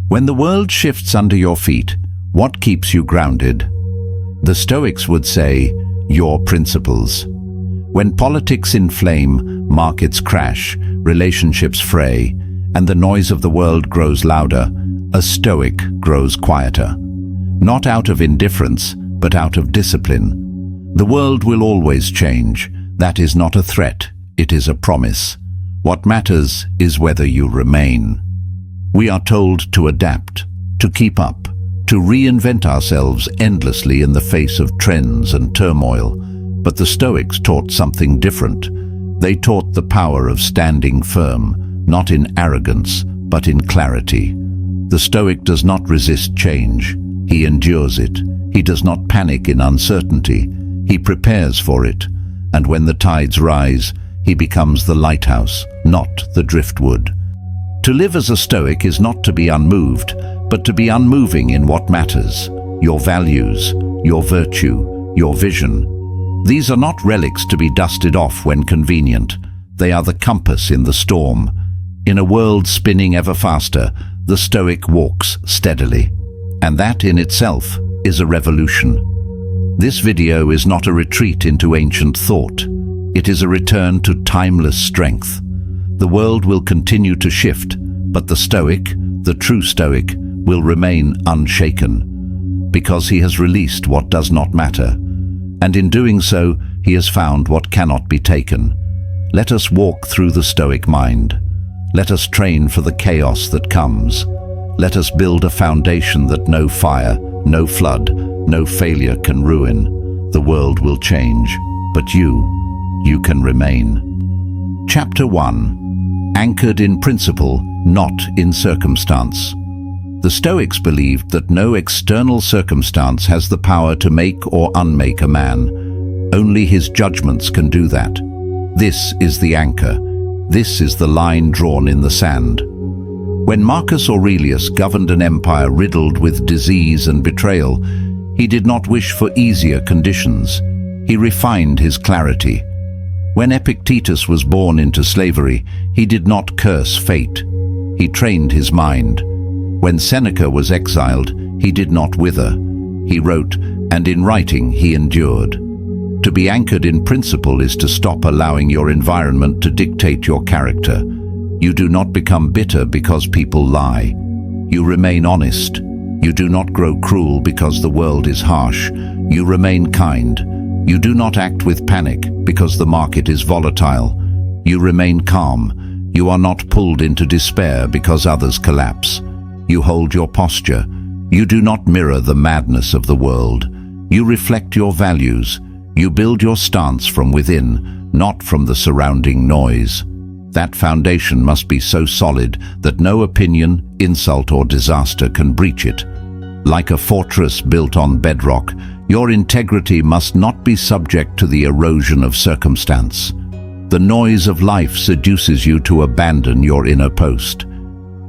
When the world shifts under your feet, what keeps you grounded? The Stoics would say, your principles. When politics inflame, markets crash, relationships fray, and the noise of the world grows louder, a Stoic grows quieter. Not out of indifference, but out of discipline. The world will always change. That is not a threat, it is a promise. What matters is whether you remain. We are told to adapt, to keep up, to reinvent ourselves endlessly in the face of trends and turmoil. But the Stoics taught something different. They taught the power of standing firm, not in arrogance, but in clarity. The Stoic does not resist change. He endures it. He does not panic in uncertainty. He prepares for it. And when the tides rise, he becomes the lighthouse, not the driftwood. To live as a Stoic is not to be unmoved, but to be unmoving in what matters. Your values, your virtue, your vision. These are not relics to be dusted off when convenient. They are the compass in the storm. In a world spinning ever faster, the Stoic walks steadily. And that in itself is a revolution. This video is not a retreat into ancient thought. It is a return to timeless strength. The world will continue to shift, but the Stoic, the true Stoic, will remain unshaken, because he has released what does not matter. And in doing so, he has found what cannot be taken. Let us walk through the Stoic mind. Let us train for the chaos that comes. Let us build a foundation that no fire, no flood, no failure can ruin. The world will change, but you can remain. Chapter 1. Anchored in principle, not in circumstance. The Stoics believed that no external circumstance has the power to make or unmake a man. Only his judgments can do that. This is the anchor. This is the line drawn in the sand. When Marcus Aurelius governed an empire riddled with disease and betrayal, he did not wish for easier conditions. He refined his clarity. When Epictetus was born into slavery, he did not curse fate. He trained his mind. When Seneca was exiled, he did not wither. He wrote, and in writing he endured. To be anchored in principle is to stop allowing your environment to dictate your character. You do not become bitter because people lie. You remain honest. You do not grow cruel because the world is harsh. You remain kind. You do not act with panic because the market is volatile. You remain calm. You are not pulled into despair because others collapse. You hold your posture. You do not mirror the madness of the world. You reflect your values. You build your stance from within, not from the surrounding noise. That foundation must be so solid that no opinion, insult or disaster can breach it. Like a fortress built on bedrock, your integrity must not be subject to the erosion of circumstance. The noise of life seduces you to abandon your inner post.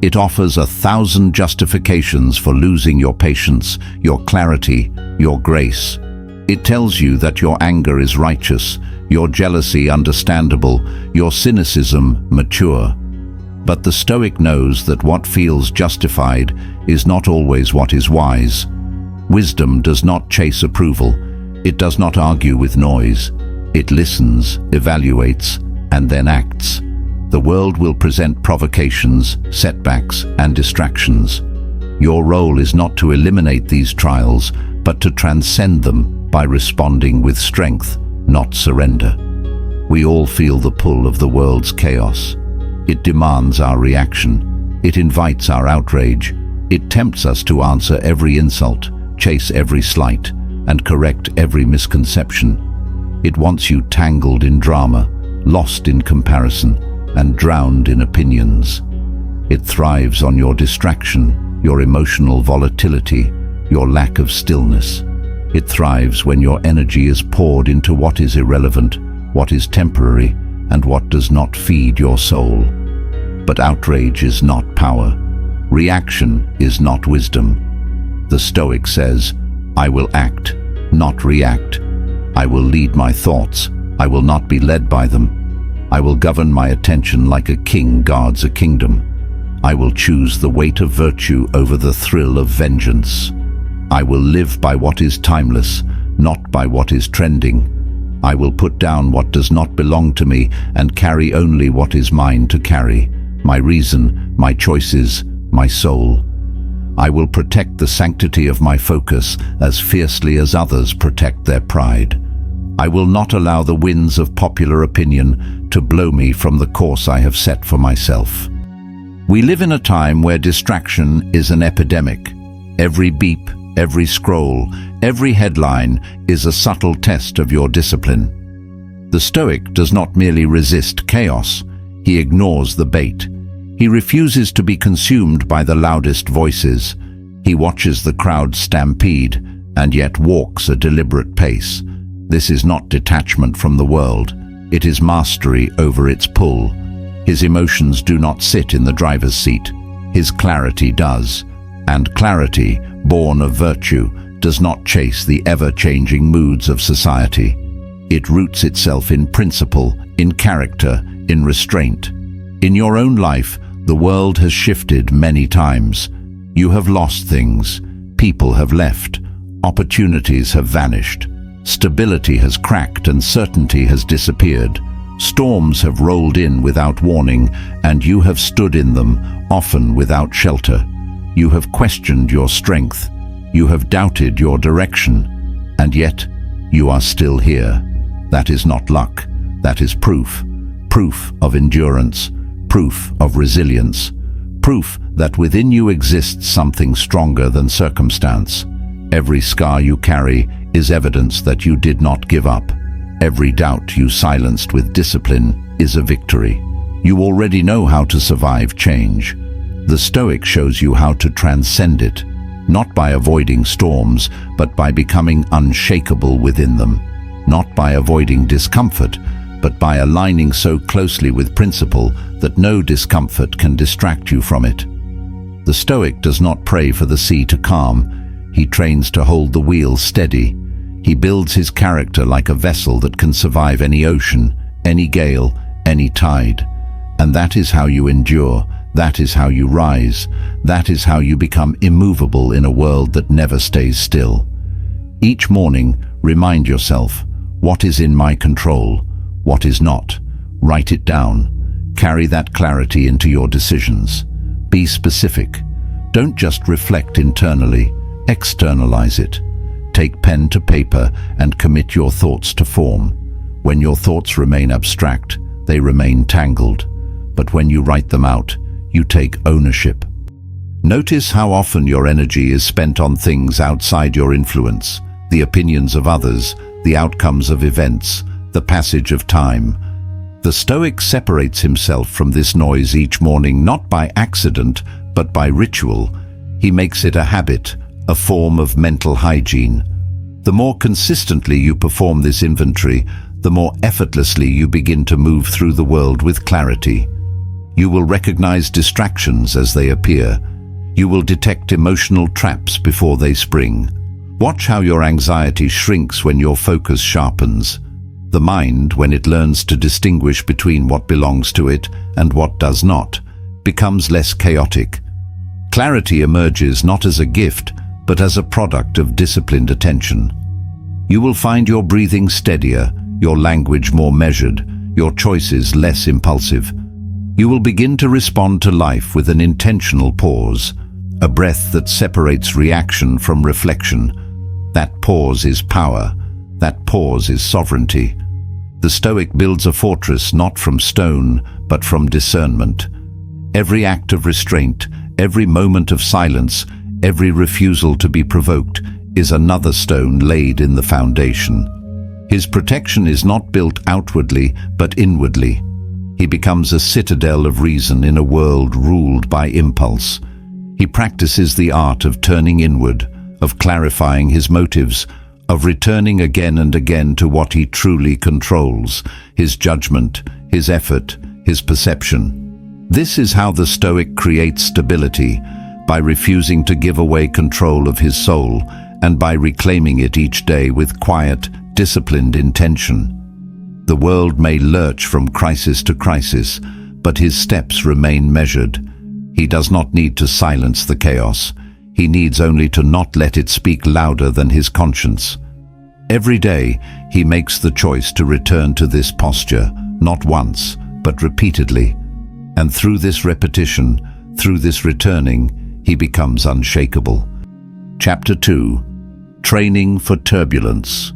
It offers 1,000 justifications for losing your patience, your clarity, your grace. It tells you that your anger is righteous, your jealousy understandable, your cynicism mature. But the Stoic knows that what feels justified is not always what is wise. Wisdom does not chase approval. It does not argue with noise. It listens, evaluates, and then acts. The world will present provocations, setbacks, and distractions. Your role is not to eliminate these trials, but to transcend them by responding with strength, not surrender. We all feel the pull of the world's chaos. It demands our reaction. It invites our outrage. It tempts us to answer every insult, chase every slight, and correct every misconception. It wants you tangled in drama, lost in comparison, and drowned in opinions. It thrives on your distraction, your emotional volatility, your lack of stillness. It thrives when your energy is poured into what is irrelevant, what is temporary, and what does not feed your soul. But outrage is not power. Reaction is not wisdom. The Stoic says, I will act, not react. I will lead my thoughts. I will not be led by them. I will govern my attention like a king guards a kingdom. I will choose the weight of virtue over the thrill of vengeance. I will live by what is timeless, not by what is trending. I will put down what does not belong to me and carry only what is mine to carry, my reason, my choices, my soul. I will protect the sanctity of my focus as fiercely as others protect their pride. I will not allow the winds of popular opinion to blow me from the course I have set for myself. We live in a time where distraction is an epidemic. Every beep, every scroll, every headline is a subtle test of your discipline. The Stoic does not merely resist chaos, he ignores the bait. He refuses to be consumed by the loudest voices. He watches the crowd stampede and yet walks a deliberate pace. This is not detachment from the world. It is mastery over its pull. His emotions do not sit in the driver's seat. His clarity does. And clarity, born of virtue, does not chase the ever-changing moods of society. It roots itself in principle, in character, in restraint. In your own life, the world has shifted many times. You have lost things. People have left. Opportunities have vanished. Stability has cracked and certainty has disappeared. Storms have rolled in without warning, and you have stood in them, often without shelter. You have questioned your strength. You have doubted your direction. And yet, you are still here. That is not luck. That is proof. Proof of endurance. Proof of resilience. Proof that within you exists something stronger than circumstance. Every scar you carry is evidence that you did not give up. Every doubt you silenced with discipline is a victory. You already know how to survive change. The Stoic shows you how to transcend it, not by avoiding storms, but by becoming unshakable within them. Not by avoiding discomfort, but by aligning so closely with principle that no discomfort can distract you from it. The Stoic does not pray for the sea to calm. He trains to hold the wheel steady. He builds his character like a vessel that can survive any ocean, any gale, any tide. And that is how you endure. That is how you rise. That is how you become immovable in a world that never stays still. Each morning, remind yourself, what is in my control? What is not? Write it down. Carry that clarity into your decisions. Be specific. Don't just reflect internally, externalize it. Take pen to paper and commit your thoughts to form. When your thoughts remain abstract, they remain tangled. But when you write them out, you take ownership. Notice how often your energy is spent on things outside your influence, the opinions of others, the outcomes of events, the passage of time. The Stoic separates himself from this noise each morning not by accident, but by ritual. He makes it a habit, a form of mental hygiene. The more consistently you perform this inventory, the more effortlessly you begin to move through the world with clarity. You will recognize distractions as they appear. You will detect emotional traps before they spring. Watch how your anxiety shrinks when your focus sharpens. The mind, when it learns to distinguish between what belongs to it and what does not, becomes less chaotic. Clarity emerges not as a gift, but as a product of disciplined attention. You will find your breathing steadier, your language more measured, your choices less impulsive. You will begin to respond to life with an intentional pause, a breath that separates reaction from reflection. That pause is power. That pause is sovereignty. The Stoic builds a fortress not from stone, but from discernment. Every act of restraint, every moment of silence, every refusal to be provoked is another stone laid in the foundation. His protection is not built outwardly, but inwardly. He becomes a citadel of reason in a world ruled by impulse. He practices the art of turning inward, of clarifying his motives, of returning again and again to what he truly controls, his judgment, his effort, his perception. This is how the Stoic creates stability, by refusing to give away control of his soul and by reclaiming it each day with quiet, disciplined intention. The world may lurch from crisis to crisis, but his steps remain measured. He does not need to silence the chaos. He needs only to not let it speak louder than his conscience. Every day, he makes the choice to return to this posture, not once, but repeatedly. And through this repetition, through this returning, he becomes unshakable. Chapter 2. Training for Turbulence.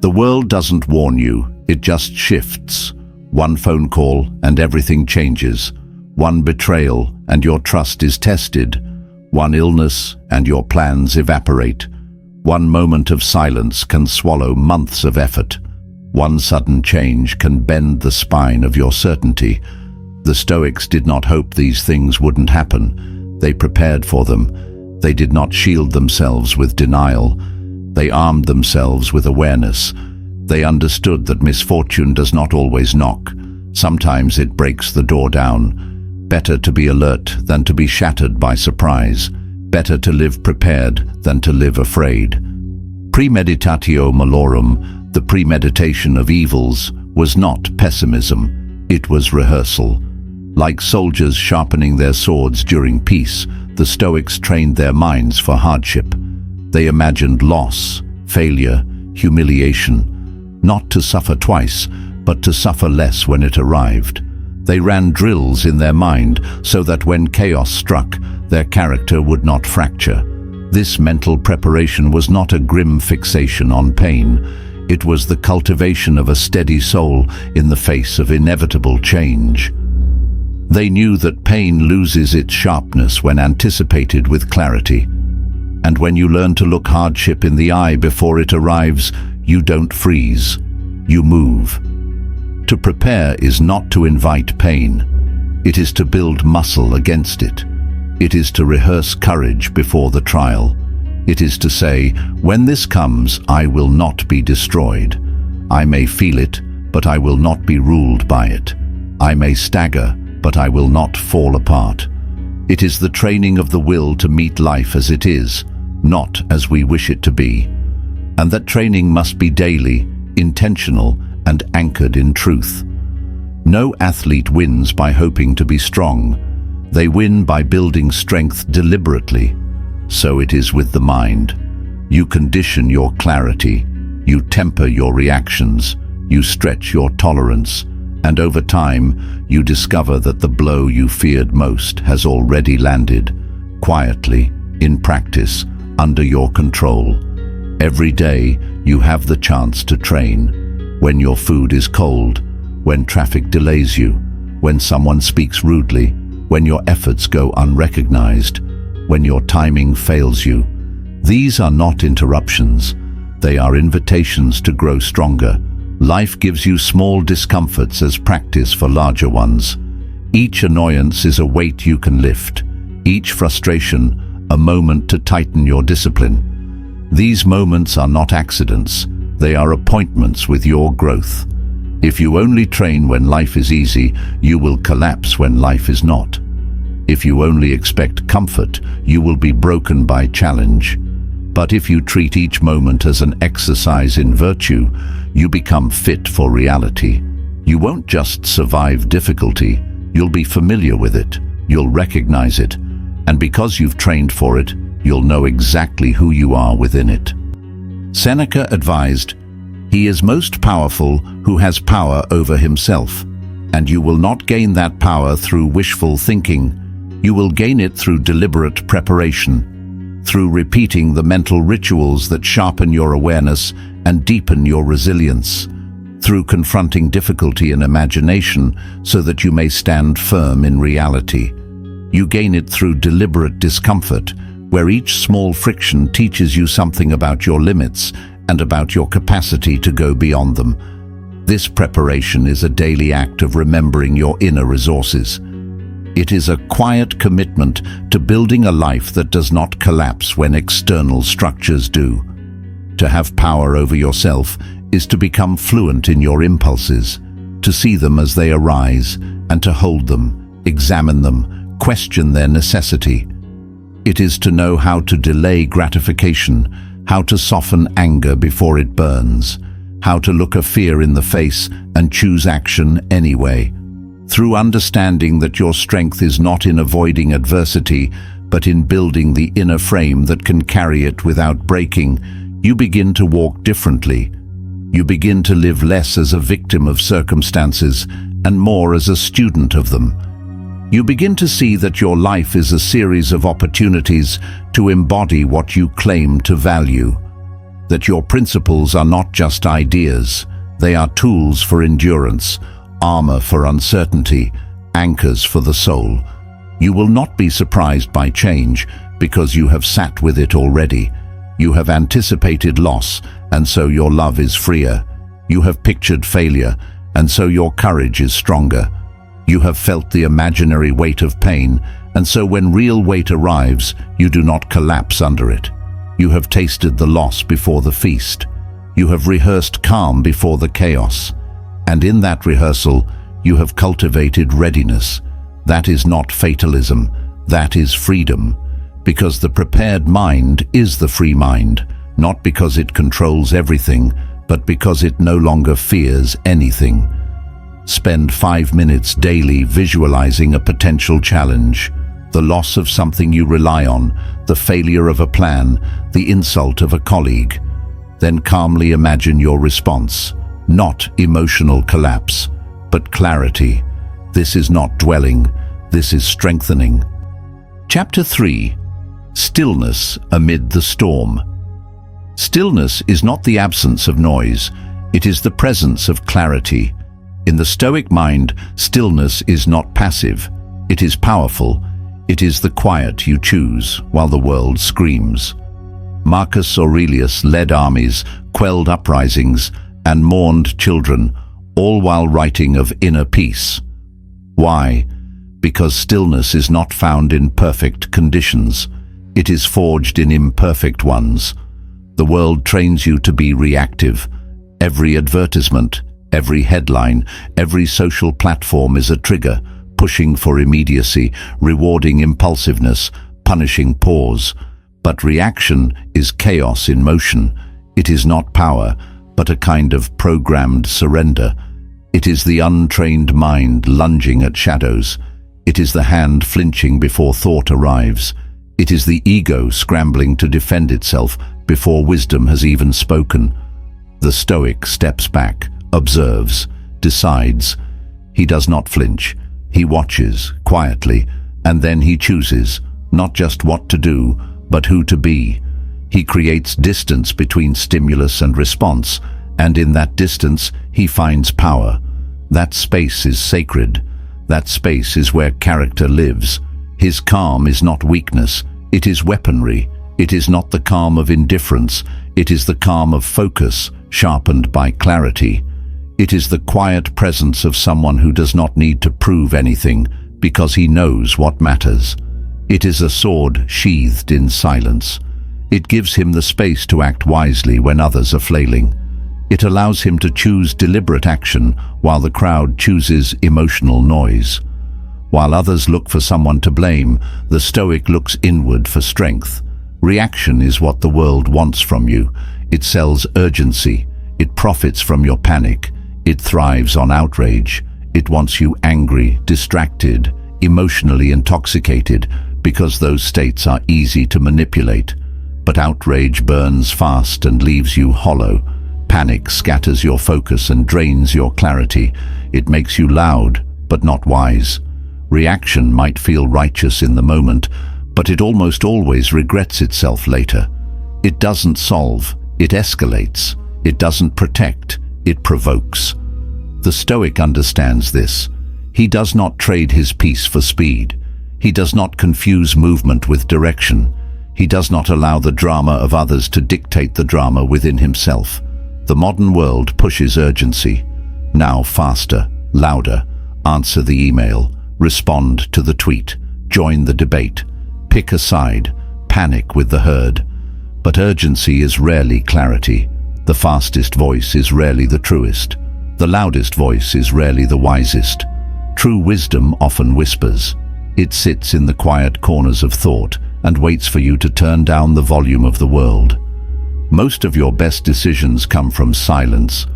The world doesn't warn you, it just shifts. One phone call and everything changes. One betrayal and your trust is tested. One illness and your plans evaporate. One moment of silence can swallow months of effort. One sudden change can bend the spine of your certainty. The Stoics did not hope these things wouldn't happen. They prepared for them. They did not shield themselves with denial. They armed themselves with awareness. They understood that misfortune does not always knock. Sometimes it breaks the door down. Better to be alert than to be shattered by surprise. Better to live prepared than to live afraid. Premeditatio malorum, the premeditation of evils, was not pessimism. It was rehearsal. Like soldiers sharpening their swords during peace, the Stoics trained their minds for hardship. They imagined loss, failure, humiliation, not to suffer twice, but to suffer less when it arrived. They ran drills in their mind so that when chaos struck, their character would not fracture. This mental preparation was not a grim fixation on pain. It was the cultivation of a steady soul in the face of inevitable change. They knew that pain loses its sharpness when anticipated with clarity. And when you learn to look hardship in the eye before it arrives, you don't freeze, you move. To prepare is not to invite pain. It is to build muscle against it. It is to rehearse courage before the trial. It is to say, when this comes, I will not be destroyed. I may feel it, but I will not be ruled by it. I may stagger, but I will not fall apart. It is the training of the will to meet life as it is, not as we wish it to be. And that training must be daily, intentional, and anchored in truth. No athlete wins by hoping to be strong. They win by building strength deliberately. So it is with the mind. You condition your clarity, you temper your reactions, you stretch your tolerance, and over time, you discover that the blow you feared most has already landed, quietly, in practice, under your control. Every day, you have the chance to train. When your food is cold, when traffic delays you, when someone speaks rudely, when your efforts go unrecognized, when your timing fails you. These are not interruptions. They are invitations to grow stronger. Life gives you small discomforts as practice for larger ones. Each annoyance is a weight you can lift. Each frustration, a moment to tighten your discipline. These moments are not accidents. They are appointments with your growth. If you only train when life is easy, you will collapse when life is not. If you only expect comfort, you will be broken by challenge. But if you treat each moment as an exercise in virtue, you become fit for reality. You won't just survive difficulty, you'll be familiar with it, you'll recognize it, and because you've trained for it, you'll know exactly who you are within it. Seneca advised, "He is most powerful who has power over himself, and you will not gain that power through wishful thinking. You will gain it through deliberate preparation, through repeating the mental rituals that sharpen your awareness and deepen your resilience, through confronting difficulty in imagination so that you may stand firm in reality. You gain it through deliberate discomfort, where each small friction teaches you something about your limits and about your capacity to go beyond them. This preparation is a daily act of remembering your inner resources. It is a quiet commitment to building a life that does not collapse when external structures do. To have power over yourself is to become fluent in your impulses, to see them as they arise, and to hold them, examine them, question their necessity. It is to know how to delay gratification, how to soften anger before it burns, how to look a fear in the face and choose action anyway. through understanding that your strength is not in avoiding adversity, but in building the inner frame that can carry it without breaking, you begin to walk differently. You begin to live less as a victim of circumstances and more as a student of them. You begin to see that your life is a series of opportunities to embody what you claim to value. That your principles are not just ideas, they are tools for endurance, armor for uncertainty, anchors for the soul. You will not be surprised by change because you have sat with it already. You have anticipated loss, and so your love is freer. You have pictured failure, and so your courage is stronger. You have felt the imaginary weight of pain, and so when real weight arrives, you do not collapse under it. You have tasted the loss before the feast. You have rehearsed calm before the chaos. And in that rehearsal, you have cultivated readiness. That is not fatalism, that is freedom. Because the prepared mind is the free mind, not because it controls everything, but because it no longer fears anything. Spend 5 minutes daily visualizing a potential challenge, the loss of something you rely on, the failure of a plan, the insult of a colleague. Then calmly imagine your response, not emotional collapse, but clarity. This is not dwelling, this is strengthening. Chapter 3. Stillness amid the storm. Stillness is not the absence of noise, it is the presence of clarity. In the Stoic mind, stillness is not passive, it is powerful. It is the quiet you choose while the world screams. Marcus Aurelius led armies, quelled uprisings, and mourned children, all while writing of inner peace. Why? Because stillness is not found in perfect conditions. It is forged in imperfect ones. The world trains you to be reactive. Every advertisement, every headline, every social platform is a trigger, pushing for immediacy, rewarding impulsiveness, punishing pause. But reaction is chaos in motion. It is not power, but a kind of programmed surrender. It is the untrained mind lunging at shadows. It is the hand flinching before thought arrives. It is the ego scrambling to defend itself before wisdom has even spoken. The Stoic steps back, observes, decides. He does not flinch. He watches, quietly, and then he chooses, not just what to do, but who to be. He creates distance between stimulus and response, and in that distance he finds power. That space is sacred. That space is where character lives. His calm is not weakness, it is weaponry. It is not the calm of indifference, it is the calm of focus, sharpened by clarity. It is the quiet presence of someone who does not need to prove anything because he knows what matters. It is a sword sheathed in silence. It gives him the space to act wisely when others are flailing. It allows him to choose deliberate action while the crowd chooses emotional noise. While others look for someone to blame, the Stoic looks inward for strength. Reaction is what the world wants from you. It sells urgency. It profits from your panic. It thrives on outrage. It wants you angry, distracted, emotionally intoxicated, because those states are easy to manipulate. But outrage burns fast and leaves you hollow. Panic scatters your focus and drains your clarity. It makes you loud, but not wise. Reaction might feel righteous in the moment, but it almost always regrets itself later. It doesn't solve, it escalates. It doesn't protect, it provokes. The Stoic understands this. He does not trade his peace for speed. He does not confuse movement with direction. He does not allow the drama of others to dictate the drama within himself. The modern world pushes urgency. Now faster, louder, answer the email, respond to the tweet, join the debate, pick a side, panic with the herd. But urgency is rarely clarity. The fastest voice is rarely the truest. The loudest voice is rarely the wisest. True wisdom often whispers. It sits in the quiet corners of thought and waits for you to turn down the volume of the world. Most of your best decisions come from silence.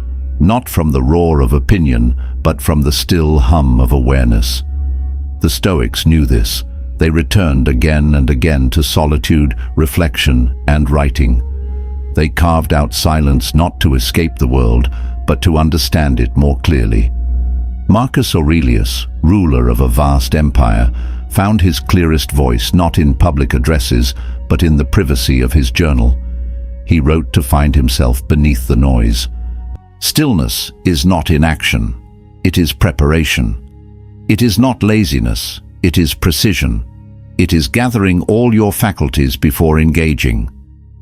not from the roar of opinion, but from the still hum of awareness. The Stoics knew this. They returned again and again to solitude, reflection, and writing. They carved out silence not to escape the world, but to understand it more clearly. Marcus Aurelius, ruler of a vast empire, found his clearest voice not in public addresses, but in the privacy of his journal. He wrote to find himself beneath the noise. Stillness is not inaction. It is preparation. It is not laziness. It is precision. It is gathering all your faculties before engaging.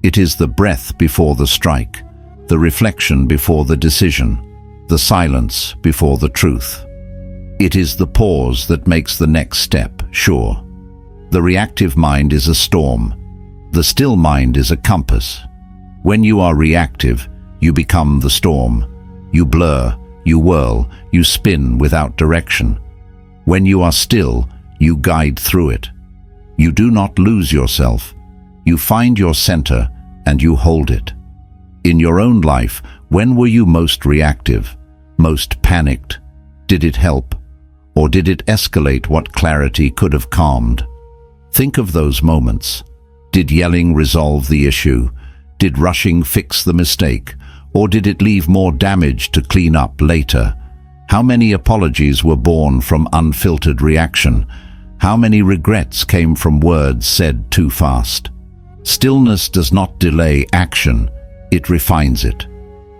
It is the breath before the strike, the reflection before the decision, the silence before the truth. It is the pause that makes the next step sure. The reactive mind is a storm. The still mind is a compass. When you are reactive, you become the storm. You blur, you whirl, you spin without direction. When you are still, you guide through it. You do not lose yourself. You find your center and you hold it. In your own life, when were you most reactive, most panicked? Did it help? Or did it escalate what clarity could have calmed? Think of those moments. Did yelling resolve the issue? Did rushing fix the mistake? Or did it leave more damage to clean up later? How many apologies were born from unfiltered reaction? How many regrets came from words said too fast? Stillness does not delay action, it refines it.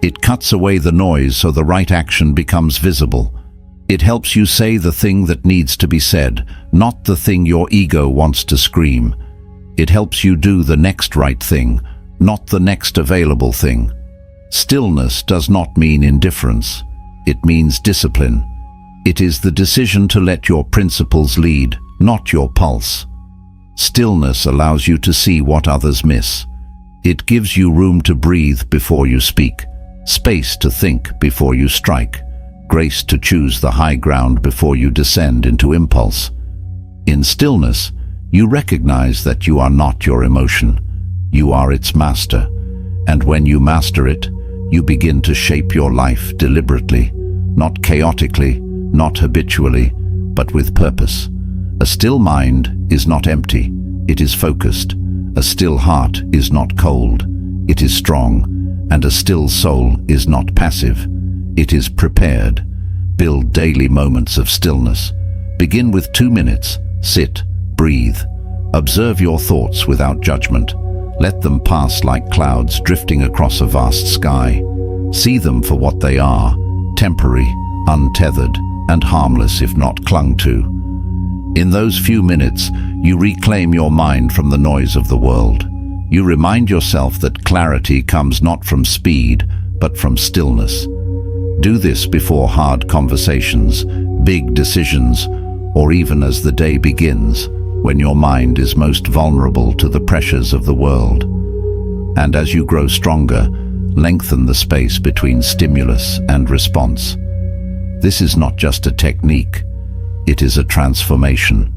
It cuts away the noise so the right action becomes visible. It helps you say the thing that needs to be said, not the thing your ego wants to scream. It helps you do the next right thing, not the next available thing. Stillness does not mean indifference. It means discipline. It is the decision to let your principles lead, not your pulse. Stillness allows you to see what others miss. It gives you room to breathe before you speak, space to think before you strike, grace to choose the high ground before you descend into impulse. In stillness, you recognize that you are not your emotion. You are its master. And when you master it, you begin to shape your life deliberately, not chaotically, not habitually, but with purpose. A still mind is not empty, it is focused. A still heart is not cold, it is strong. And a still soul is not passive, it is prepared. Build daily moments of stillness. Begin with 2 minutes. Sit, breathe. Observe your thoughts without judgment. Let them pass like clouds drifting across a vast sky. See them for what they are, temporary, untethered, and harmless if not clung to. In those few minutes, you reclaim your mind from the noise of the world. You remind yourself that clarity comes not from speed, but from stillness. Do this before hard conversations, big decisions, or even as the day begins, when your mind is most vulnerable to the pressures of the world. And as you grow stronger, lengthen the space between stimulus and response. This is not just a technique, it is a transformation.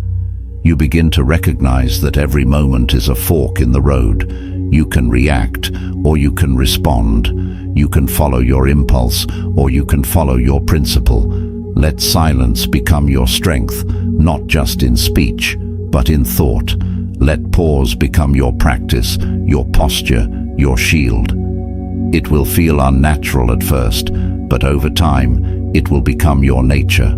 You begin to recognize that every moment is a fork in the road. You can react, or you can respond. You can follow your impulse, or you can follow your principle. Let silence become your strength, not just in speech, but in thought. Let pause become your practice, your posture, your shield. It will feel unnatural at first, but over time, it will become your nature.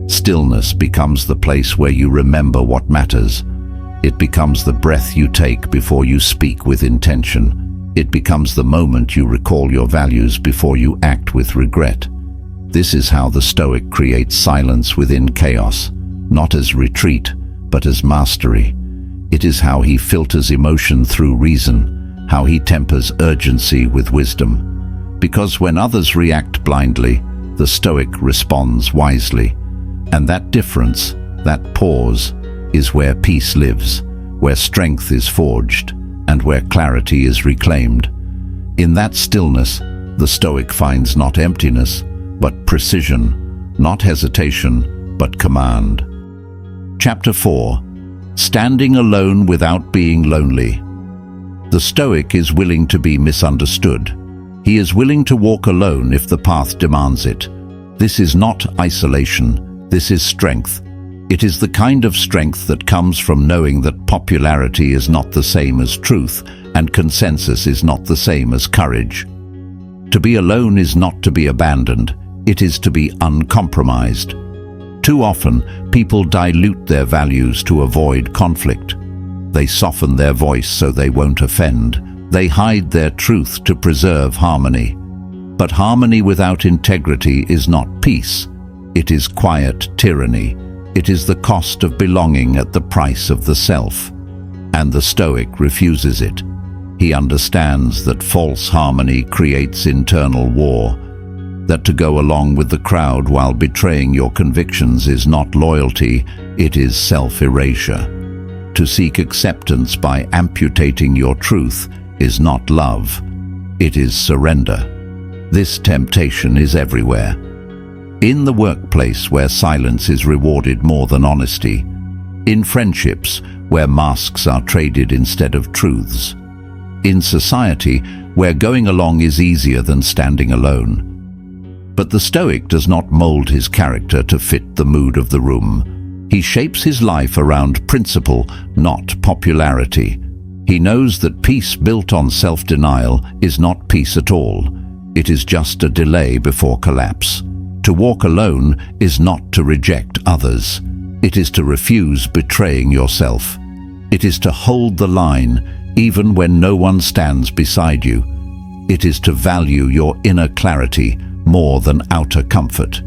Stillness becomes the place where you remember what matters. It becomes the breath you take before you speak with intention. It becomes the moment you recall your values before you act with regret. This is how the Stoic creates silence within chaos, not as retreat, but as mastery. It is how he filters emotion through reason, how he tempers urgency with wisdom. Because when others react blindly, the Stoic responds wisely. And that difference, that pause, is where peace lives, where strength is forged, and where clarity is reclaimed. In that stillness, the Stoic finds not emptiness, but precision, not hesitation, but command. Chapter 4. Standing alone without being lonely. The Stoic is willing to be misunderstood. He is willing to walk alone if the path demands it. This is not isolation, this is strength. It is the kind of strength that comes from knowing that popularity is not the same as truth, and consensus is not the same as courage. To be alone is not to be abandoned, it is to be uncompromised. Too often, people dilute their values to avoid conflict. They soften their voice so they won't offend. They hide their truth to preserve harmony. But harmony without integrity is not peace. It is quiet tyranny. It is the cost of belonging at the price of the self. And the Stoic refuses it. He understands that false harmony creates internal war, that to go along with the crowd while betraying your convictions is not loyalty, it is self-erasure. To seek acceptance by amputating your truth is not love, it is surrender. This temptation is everywhere. In the workplace where silence is rewarded more than honesty, in friendships where masks are traded instead of truths, in society where going along is easier than standing alone. But the Stoic does not mold his character to fit the mood of the room. He shapes his life around principle, not popularity. He knows that peace built on self-denial is not peace at all. It is just a delay before collapse. To walk alone is not to reject others. It is to refuse betraying yourself. It is to hold the line even when no one stands beside you. It is to value your inner clarity more than outer comfort.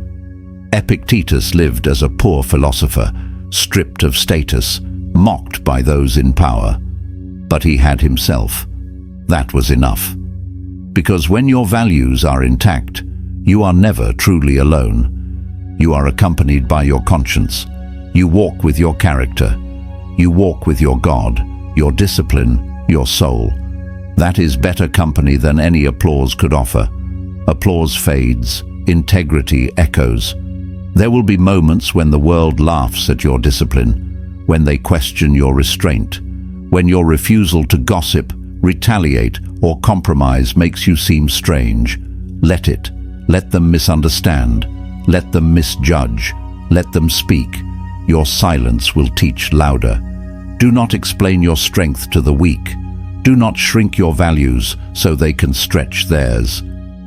Epictetus lived as a poor philosopher, stripped of status, mocked by those in power. But he had himself. That was enough. Because when your values are intact, you are never truly alone. You are accompanied by your conscience. You walk with your character. You walk with your God, your discipline, your soul. That is better company than any applause could offer. Applause fades, integrity echoes. There will be moments when the world laughs at your discipline, when they question your restraint, when your refusal to gossip, retaliate, or compromise makes you seem strange. Let it. Let them misunderstand. Let them misjudge. Let them speak. Your silence will teach louder. Do not explain your strength to the weak. Do not shrink your values so they can stretch theirs.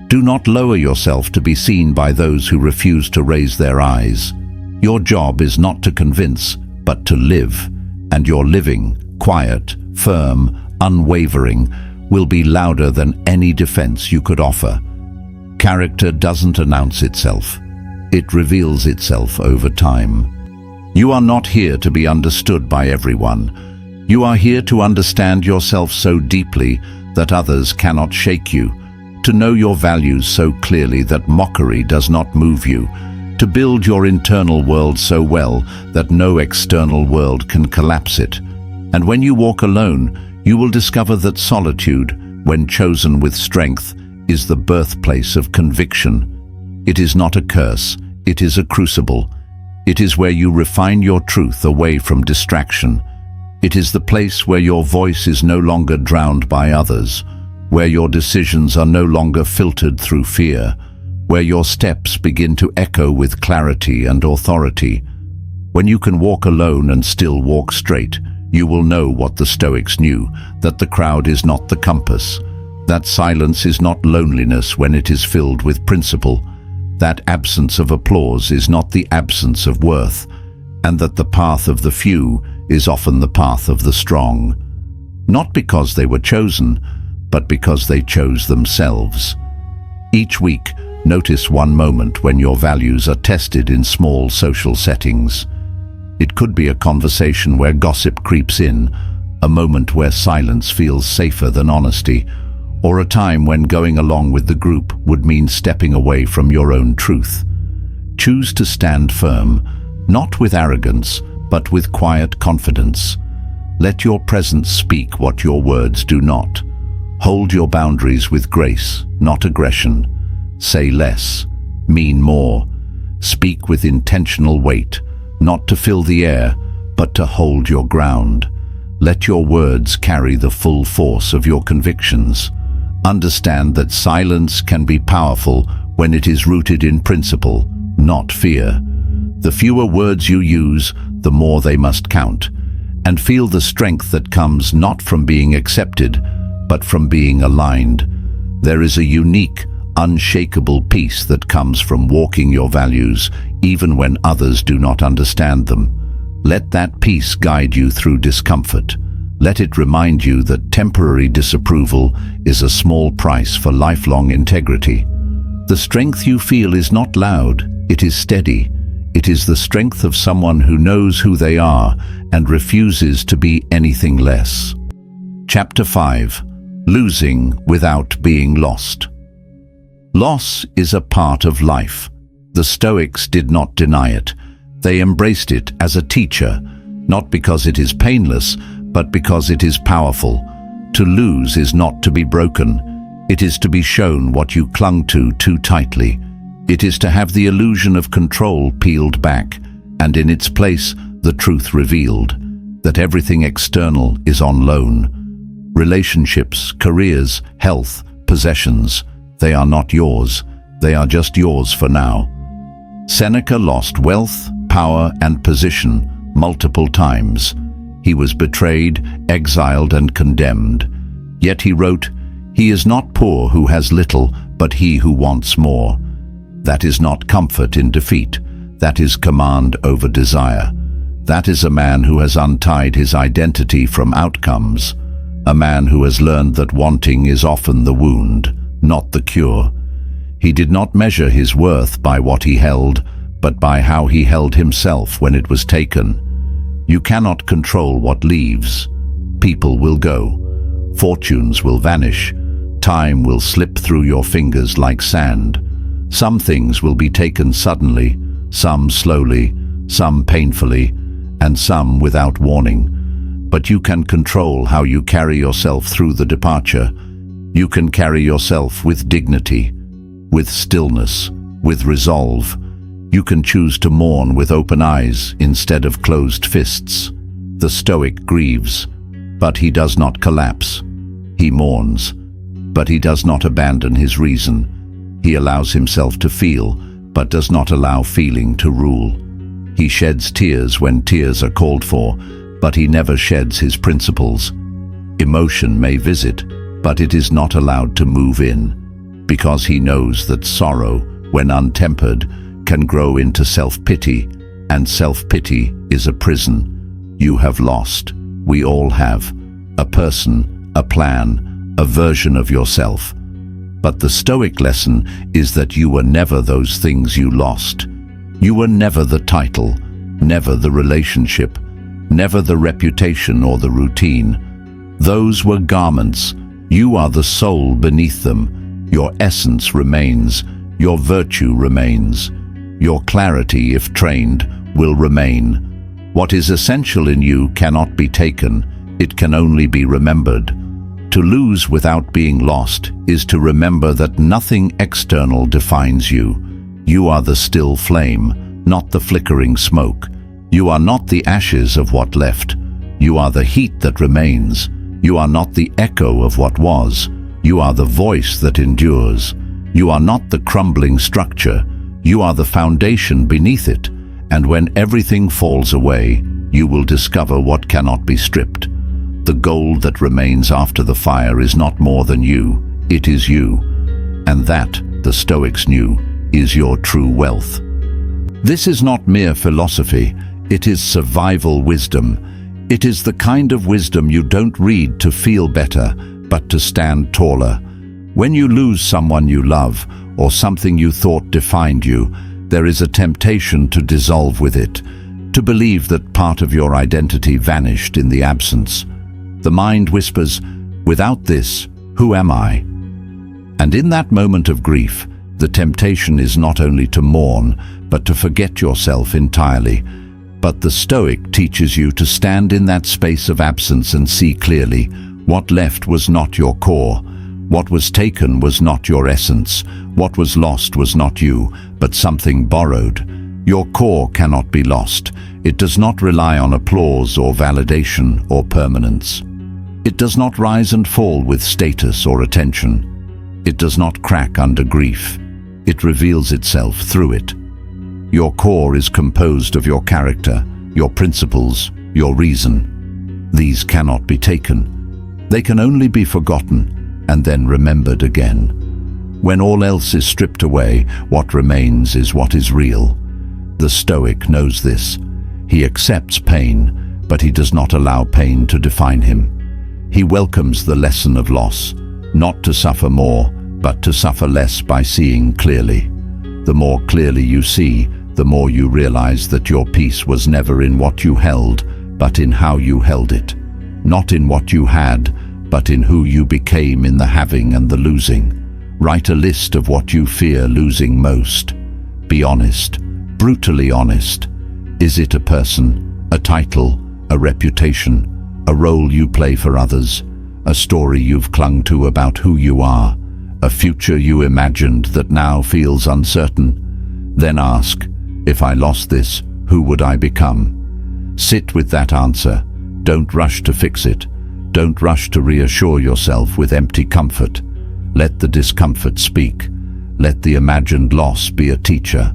Do not lower yourself to be seen by those who refuse to raise their eyes. Your job is not to convince, but to live. And your living, quiet, firm, unwavering, will be louder than any defense you could offer. Character doesn't announce itself. It reveals itself over time. You are not here to be understood by everyone. You are here to understand yourself so deeply that others cannot shake you, to know your values so clearly that mockery does not move you, to build your internal world so well that no external world can collapse it. And when you walk alone, you will discover that solitude, when chosen with strength, is the birthplace of conviction. It is not a curse, it is a crucible. It is where you refine your truth away from distraction. It is the place where your voice is no longer drowned by others, where your decisions are no longer filtered through fear, where your steps begin to echo with clarity and authority. When you can walk alone and still walk straight, you will know what the Stoics knew, that the crowd is not the compass, that silence is not loneliness when it is filled with principle, that absence of applause is not the absence of worth, and that the path of the few is often the path of the strong. Not because they were chosen, but because they chose themselves. Each week, notice one moment when your values are tested in small social settings. It could be a conversation where gossip creeps in, a moment where silence feels safer than honesty, or a time when going along with the group would mean stepping away from your own truth. Choose to stand firm, not with arrogance, but with quiet confidence. Let your presence speak what your words do not. Hold your boundaries with grace, not aggression. Say less, mean more. Speak with intentional weight, not to fill the air, but to hold your ground. Let your words carry the full force of your convictions. Understand that silence can be powerful when it is rooted in principle, not fear. The fewer words you use, the more they must count. And feel the strength that comes not from being accepted, but from being aligned. There is a unique, unshakable peace that comes from walking your values, even when others do not understand them. Let that peace guide you through discomfort. Let it remind you that temporary disapproval is a small price for lifelong integrity. The strength you feel is not loud, it is steady. It is the strength of someone who knows who they are and refuses to be anything less. Chapter 5. Losing without being lost. Loss is a part of life. The Stoics did not deny it. They embraced it as a teacher, not because it is painless, but because it is powerful. To lose is not to be broken. It is to be shown what you clung to too tightly. It is to have the illusion of control peeled back, and in its place, the truth revealed, that everything external is on loan. Relationships, careers, health, possessions, they are not yours. They are just yours for now. Seneca lost wealth, power, and position multiple times. He was betrayed, exiled, and condemned. Yet he wrote, "He is not poor who has little, but he who wants more." That is not comfort in defeat. That is command over desire. That is a man who has untied his identity from outcomes. A man who has learned that wanting is often the wound, not the cure. He did not measure his worth by what he held, but by how he held himself when it was taken. You cannot control what leaves. People will go. Fortunes will vanish. Time will slip through your fingers like sand. Some things will be taken suddenly, some slowly, some painfully, and some without warning. But you can control how you carry yourself through the departure. You can carry yourself with dignity, with stillness, with resolve. You can choose to mourn with open eyes instead of closed fists. The Stoic grieves, but he does not collapse. He mourns, but he does not abandon his reason. He allows himself to feel, but does not allow feeling to rule. He sheds tears when tears are called for, but he never sheds his principles. Emotion may visit, but it is not allowed to move in, because he knows that sorrow, when untempered, can grow into self-pity, and self-pity is a prison. You have lost. We all have. A person, a plan, a version of yourself. But the Stoic lesson is that you were never those things you lost. You were never the title, never the relationship, never the reputation or the routine. Those were garments. You are the soul beneath them. Your essence remains. Your virtue remains. Your clarity, if trained, will remain. What is essential in you cannot be taken. It can only be remembered. To lose without being lost is to remember that nothing external defines you. You are the still flame, not the flickering smoke. You are not the ashes of what left. You are the heat that remains. You are not the echo of what was. You are the voice that endures. You are not the crumbling structure. You are the foundation beneath it. And when everything falls away, you will discover what cannot be stripped. The gold that remains after the fire is not more than you. It is you. And that, the Stoics knew, is your true wealth. This is not mere philosophy. It is survival wisdom. It is the kind of wisdom you don't read to feel better, but to stand taller. When you lose someone you love, or something you thought defined you, there is a temptation to dissolve with it, to believe that part of your identity vanished in the absence. The mind whispers, "Without this, who am I?" And in that moment of grief, the temptation is not only to mourn, but to forget yourself entirely. But the Stoic teaches you to stand in that space of absence and see clearly. What left was not your core. What was taken was not your essence. What was lost was not you, but something borrowed. Your core cannot be lost. It does not rely on applause or validation or permanence. It does not rise and fall with status or attention. It does not crack under grief. It reveals itself through it. Your core is composed of your character, your principles, your reason. These cannot be taken. They can only be forgotten and then remembered again. When all else is stripped away, what remains is what is real. The Stoic knows this. He accepts pain, but he does not allow pain to define him. He welcomes the lesson of loss, not to suffer more, but to suffer less by seeing clearly. The more clearly you see, the more you realize that your peace was never in what you held, but in how you held it. Not in what you had, but in who you became in the having and the losing. Write a list of what you fear losing most. Be honest, brutally honest. Is it a person, a title, a reputation, a role you play for others, a story you've clung to about who you are, a future you imagined that now feels uncertain? Then ask, if I lost this, who would I become? Sit with that answer. Don't rush to fix it. Don't rush to reassure yourself with empty comfort. Let the discomfort speak. Let the imagined loss be a teacher.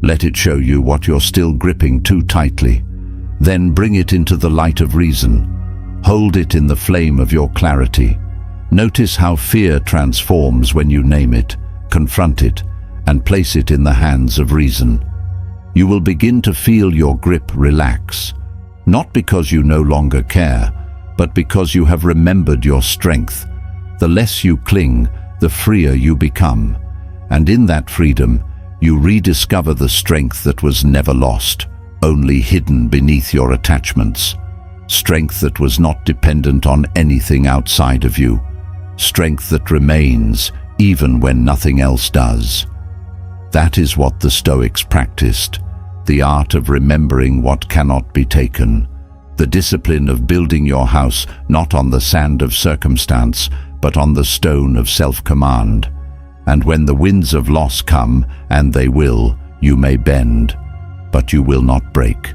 Let it show you what you're still gripping too tightly. Then bring it into the light of reason. Hold it in the flame of your clarity. Notice how fear transforms when you name it, confront it, and place it in the hands of reason. You will begin to feel your grip relax, not because you no longer care, but because you have remembered your strength. The less you cling, the freer you become. And in that freedom, you rediscover the strength that was never lost, only hidden beneath your attachments. Strength that was not dependent on anything outside of you. Strength that remains even when nothing else does. That is what the Stoics practiced, the art of remembering what cannot be taken, the discipline of building your house not on the sand of circumstance, but on the stone of self-command. And when the winds of loss come, and they will, you may bend, but you will not break.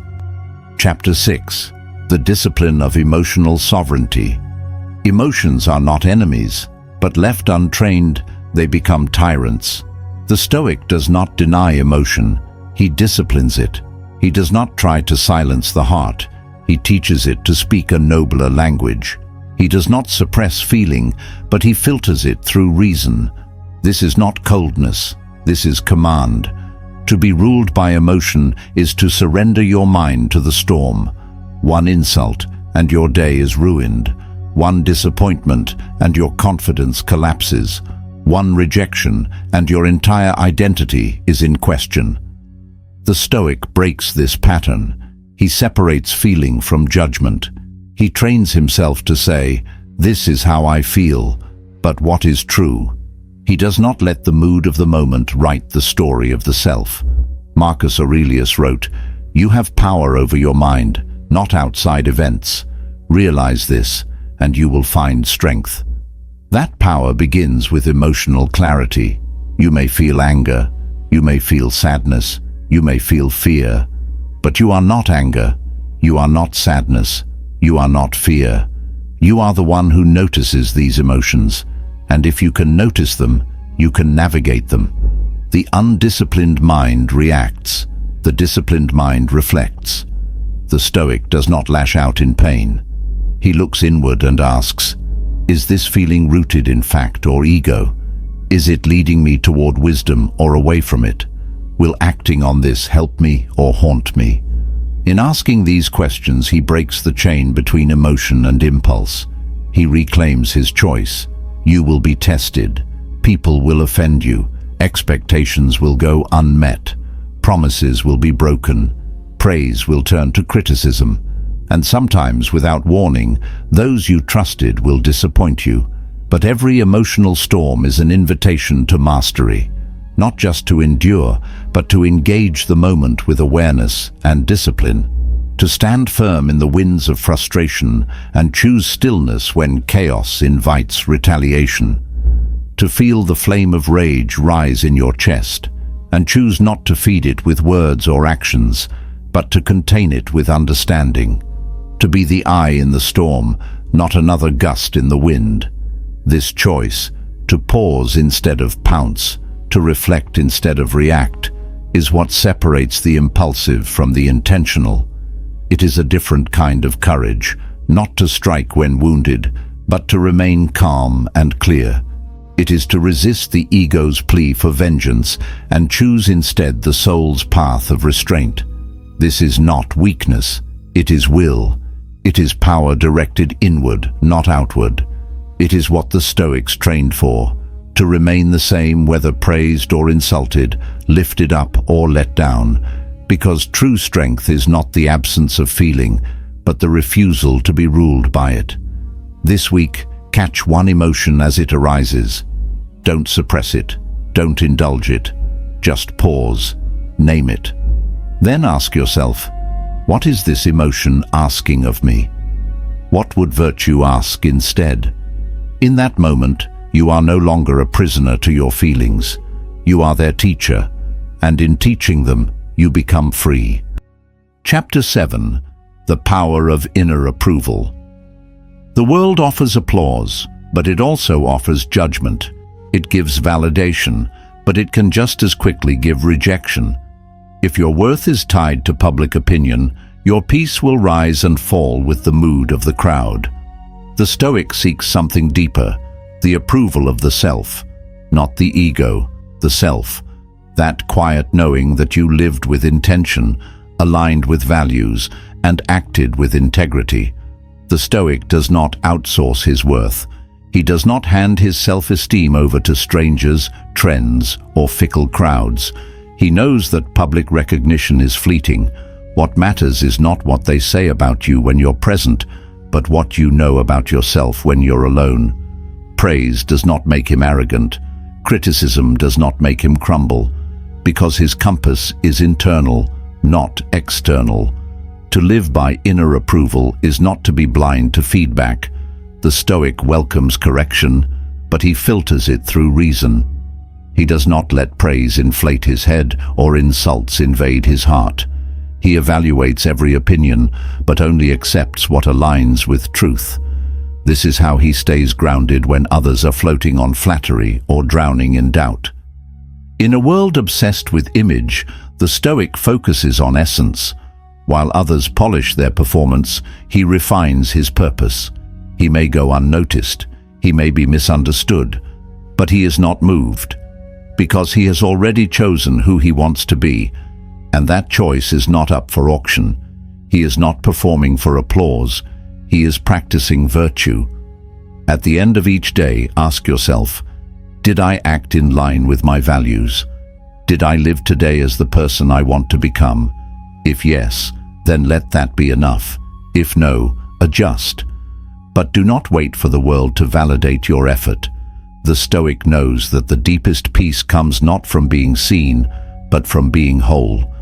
Chapter 6. The discipline of emotional sovereignty. Emotions are not enemies, but left untrained, they become tyrants. The Stoic does not deny emotion, he disciplines it. He does not try to silence the heart, he teaches it to speak a nobler language. He does not suppress feeling, but he filters it through reason. This is not coldness, this is command. To be ruled by emotion is to surrender your mind to the storm. One insult, and your day is ruined. One disappointment, and your confidence collapses. One rejection, and your entire identity is in question. The Stoic breaks this pattern. He separates feeling from judgment. He trains himself to say, "This is how I feel, but what is true?" He does not let the mood of the moment write the story of the self. Marcus Aurelius wrote, "You have power over your mind, not outside events. Realize this, and you will find strength." That power begins with emotional clarity. You may feel anger, you may feel sadness, you may feel fear, but you are not anger, you are not sadness, you are not fear. You are the one who notices these emotions, and if you can notice them, you can navigate them. The undisciplined mind reacts, the disciplined mind reflects. The Stoic does not lash out in pain. He looks inward and asks, is this feeling rooted in fact or ego? Is it leading me toward wisdom or away from it? Will acting on this help me or haunt me? In asking these questions, he breaks the chain between emotion and impulse. He reclaims his choice. You will be tested. People will offend you. Expectations will go unmet. Promises will be broken. Praise will turn to criticism. And sometimes, without warning, those you trusted will disappoint you. But every emotional storm is an invitation to mastery. Not just to endure, but to engage the moment with awareness and discipline. To stand firm in the winds of frustration and choose stillness when chaos invites retaliation. To feel the flame of rage rise in your chest and choose not to feed it with words or actions, but to contain it with understanding. to be the eye in the storm, not another gust in the wind. This choice, to pause instead of pounce, to reflect instead of react, is what separates the impulsive from the intentional. It is a different kind of courage, not to strike when wounded, but to remain calm and clear. It is to resist the ego's plea for vengeance and choose instead the soul's path of restraint. This is not weakness, it is will. It is power directed inward, not outward. It is what the Stoics trained for, to remain the same whether praised or insulted, lifted up or let down, because true strength is not the absence of feeling, but the refusal to be ruled by it. This week, catch one emotion as it arises. Don't suppress it, don't indulge it, just pause, name it. Then ask yourself, what is this emotion asking of me? What would virtue ask instead? In that moment, you are no longer a prisoner to your feelings. You are their teacher, and in teaching them, you become free. Chapter 7. The Power of Inner Approval. The world offers applause, but it also offers judgment. It gives validation, but it can just as quickly give rejection. If your worth is tied to public opinion, your peace will rise and fall with the mood of the crowd. The Stoic seeks something deeper, the approval of the self, not the ego, the self, that quiet knowing that you lived with intention, aligned with values, and acted with integrity. The Stoic does not outsource his worth. He does not hand his self-esteem over to strangers, trends, or fickle crowds. He knows that public recognition is fleeting. What matters is not what they say about you when you're present, but what you know about yourself when you're alone. Praise does not make him arrogant. Criticism does not make him crumble, because his compass is internal, not external. To live by inner approval is not to be blind to feedback. The Stoic welcomes correction, but he filters it through reason. He does not let praise inflate his head or insults invade his heart. He evaluates every opinion, but only accepts what aligns with truth. This is how he stays grounded when others are floating on flattery or drowning in doubt. In a world obsessed with image, the Stoic focuses on essence. While others polish their performance, he refines his purpose. He may go unnoticed, he may be misunderstood, but he is not moved, because he has already chosen who he wants to be, and that choice is not up for auction. He is not performing for applause, he is practicing virtue. At the end of each day, ask yourself, did I act in line with my values? Did I live today as the person I want to become? If yes, then let that be enough. If no, adjust. But do not wait for the world to validate your effort. The Stoic knows that the deepest peace comes not from being seen, but from being whole.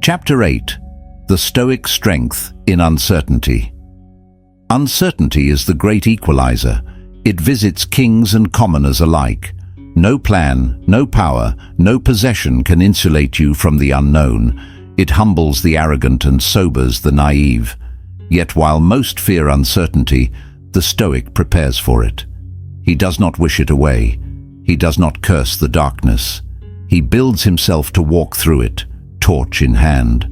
Chapter 8. The Stoic Strength in Uncertainty. Uncertainty is the great equalizer. It visits kings and commoners alike. No plan, no power, no possession can insulate you from the unknown. It humbles the arrogant and sobers the naive. Yet while most fear uncertainty, the Stoic prepares for it. He does not wish it away. He does not curse the darkness. He builds himself to walk through it, torch in hand.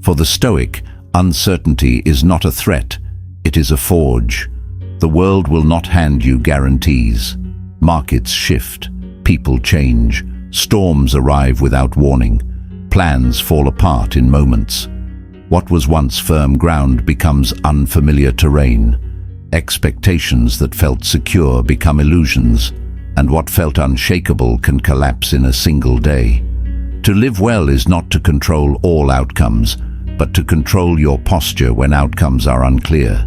For the Stoic, uncertainty is not a threat, it is a forge. The world will not hand you guarantees. Markets shift, people change, storms arrive without warning, plans fall apart in moments. What was once firm ground becomes unfamiliar terrain. Expectations that felt secure become illusions, and what felt unshakable can collapse in a single day. To live well is not to control all outcomes, but to control your posture when outcomes are unclear.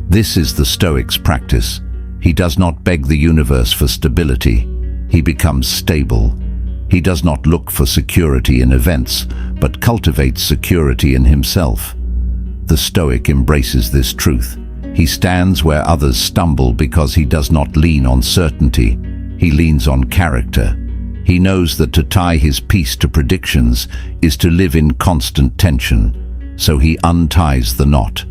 This is the Stoic's practice. He does not beg the universe for stability. He becomes stable. He does not look for security in events, but cultivates security in himself. The Stoic embraces this truth. He stands where others stumble because he does not lean on certainty. He leans on character. He knows that to tie his peace to predictions is to live in constant tension, so he unties the knot.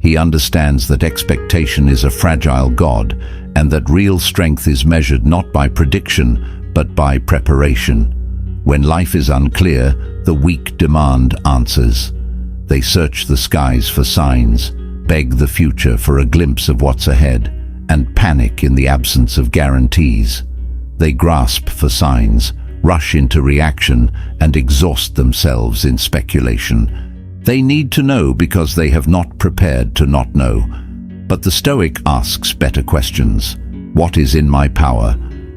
He understands that expectation is a fragile god, and that real strength is measured not by prediction, but by preparation. When life is unclear, the weak demand answers. They search the skies for signs, beg the future for a glimpse of what's ahead, and panic in the absence of guarantees. They grasp for signs, rush into reaction, and exhaust themselves in speculation. They need to know because they have not prepared to not know. But the Stoic asks better questions. What is in my power?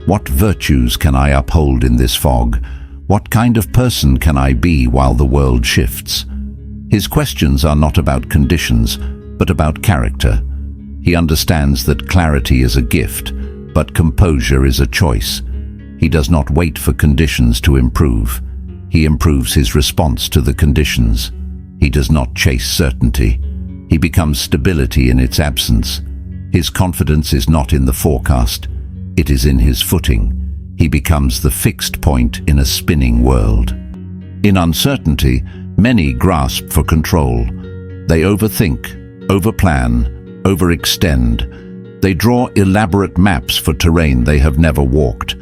What virtues can I uphold in this fog? What kind of person can I be while the world shifts? His questions are not about conditions, but about character. He understands that clarity is a gift, but composure is a choice. He does not wait for conditions to improve. He improves his response to the conditions. He does not chase certainty. He becomes stability in its absence. His confidence is not in the forecast. It is in his footing. He becomes the fixed point in a spinning world. In uncertainty, many grasp for control. They overthink, overplan, overextend. They draw elaborate maps for terrain they have never walked.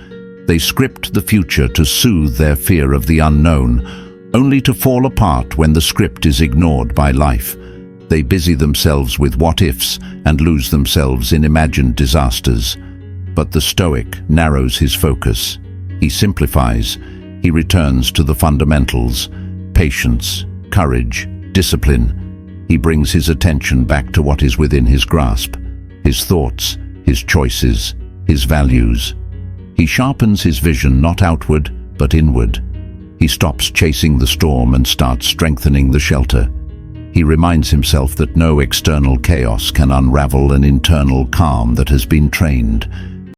They script the future to soothe their fear of the unknown, only to fall apart when the script is ignored by life. They busy themselves with what-ifs and lose themselves in imagined disasters. But the Stoic narrows his focus. He simplifies. He returns to the fundamentals: patience, courage, discipline. He brings his attention back to what is within his grasp: his thoughts, his choices, his values. He sharpens his vision not outward, but inward. He stops chasing the storm and starts strengthening the shelter. He reminds himself that no external chaos can unravel an internal calm that has been trained.